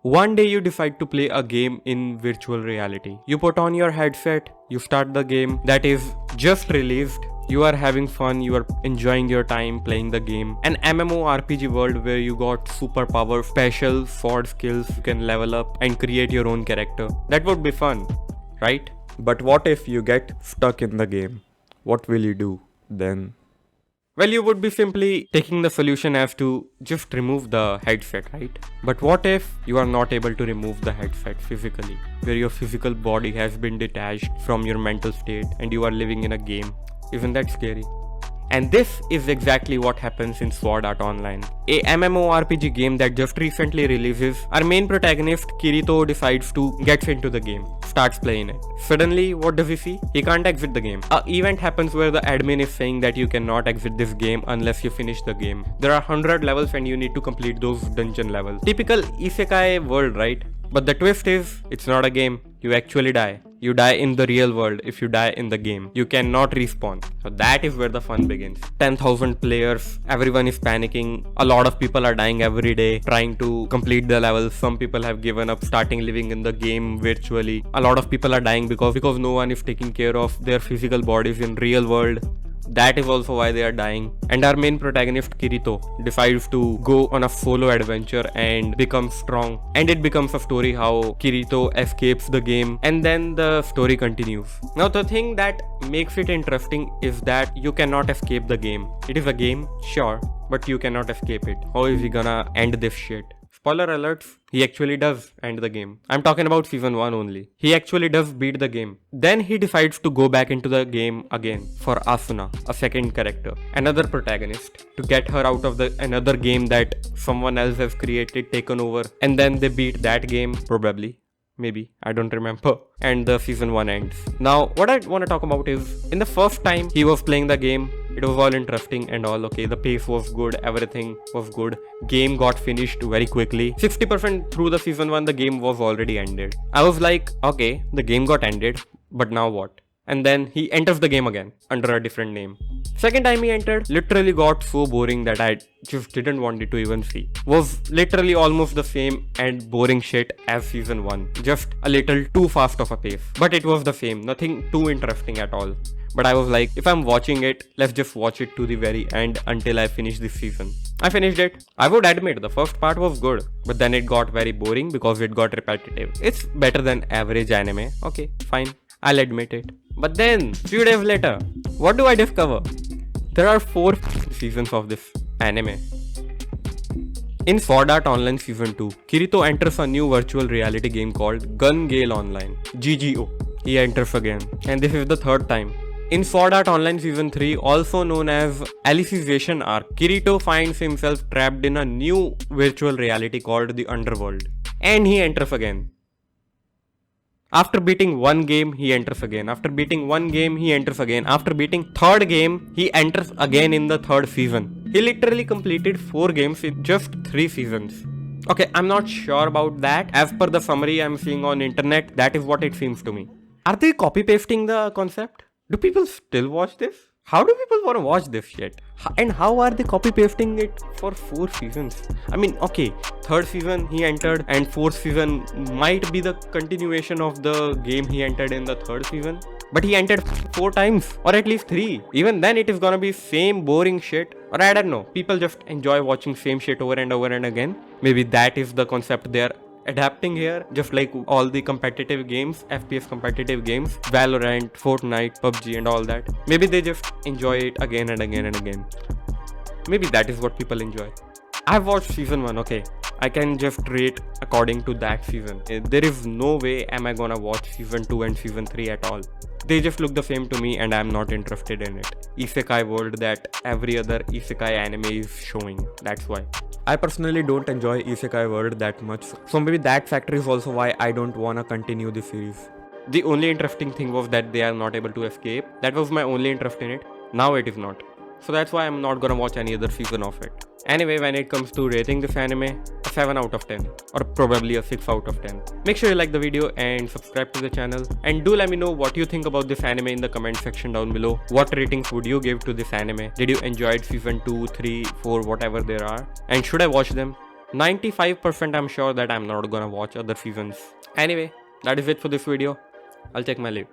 One day you decide to play a game in virtual reality. You put on your headset, you start the game that is just released. You are having fun, you are enjoying your time playing the game. An MMORPG world where you got superpower, special sword skills, you can level up and create your own character. That would be fun, right? But what if you get stuck in the game? What will you do then? Well, you would be simply taking the solution as to just remove the headset, right? But what if you are not able to remove the headset physically, where your physical body has been detached from your mental state and you are living in a game? Isn't that scary? And this is exactly what happens in Sword Art Online, a MMORPG game that just recently releases. Our main protagonist, Kirito, decides to get into the game, starts playing it. Suddenly, what does he see? He can't exit the game. An event happens where the admin is saying that you cannot exit this game unless you finish the game. There are 100 levels and you need to complete those dungeon levels. Typical isekai world, right? But the twist is, it's not a game. You actually die. You die in the real world if you die in the game. You cannot respawn. So that is where the fun begins. 10,000 players, everyone is panicking. A lot of people are dying every day trying to complete the levels. Some people have given up starting living in the game virtually. A lot of people are dying because no one is taking care of their physical bodies in real world. That is also why they are dying. And our main protagonist Kirito decides to go on a solo adventure and become strong. And it becomes a story how Kirito escapes the game and then the story continues. Now the thing that makes it interesting is that you cannot escape the game. It is a game, sure, but you cannot escape it. How is he gonna end this shit? Spoiler alerts, he actually does end the game. I'm talking about season 1 only. He actually does beat the game. Then he decides to go back into the game again for Asuna, a second character, another protagonist, to get her out of another game that someone else has created, taken over, and then they beat that game, probably. Maybe, I don't remember. And the season 1 ends. Now, what I want to talk about is, in the first time he was playing the game, it was all interesting and all okay. The pace was good, everything was good. Game got finished very quickly. 60% through the season 1, the game was already ended. I was like, okay, the game got ended, but now what? And then he enters the game again under a different name. Second time he entered, literally got so boring that I just didn't want it to even see. Was literally almost the same and boring shit as season 1. Just a little too fast of a pace. But it was the same, nothing too interesting at all. But I was like, if I'm watching it, let's just watch it to the very end until I finish this season. I finished it. I would admit the first part was good, but then it got very boring because it got repetitive. It's better than average anime. Okay, fine. I'll admit it. But then, few days later, what do I discover? There are 4 seasons of this anime. In Sword Art Online Season 2, Kirito enters a new virtual reality game called Gun Gale Online, GGO. He enters again, and this is the 3rd time. In Sword Art Online Season 3, also known as Alicization Arc, Kirito finds himself trapped in a new virtual reality called the Underworld. And he enters again. After beating 1 game, he enters again. After beating 1 game, he enters again. After beating 3rd game, he enters again in the 3rd season. He literally completed 4 games in just 3 seasons. Okay, I'm not sure about that. As per the summary I'm seeing on internet, that is what it seems to me. Are they copy-pasting the concept? Do people still watch this? How do people want to watch this shit? And how are they copy-pasting it for 4 seasons? I mean, okay, 3rd season he entered and 4th season might be the continuation of the game he entered in the 3rd season. But he entered 4 times, or at least 3. Even then it is gonna be same boring shit. Or I don't know, people just enjoy watching same shit over and over and again. Maybe that is the concept they're adapting here, just like all the competitive games, FPS competitive games, Valorant, Fortnite, PUBG and all that. Maybe they just enjoy it again and again and again. Maybe that is what people enjoy. I've watched season 1, okay. I can just rate according to that season. There is no way am I gonna watch season 2 and season 3 at all. They just look the same to me and I'm not interested in it. Isekai world that every other isekai anime is showing, that's why. I personally don't enjoy isekai world that much, so maybe that factor is also why I don't wanna continue the series. The only interesting thing was that they are not able to escape. That was my only interest in it. Now it is not. So that's why I'm not gonna watch any other season of it. Anyway, when it comes to rating this anime, a 7 out of 10 or probably a 6 out of 10. Make sure you like the video and subscribe to the channel, and do let me know what you think about this anime in the comment section down below. What ratings would you give to this anime? Did you enjoy season 2, 3, 4, whatever there are? And should I watch them? 95% I'm sure that I'm not gonna watch other seasons. Anyway, that is it for this video. I'll take my leave.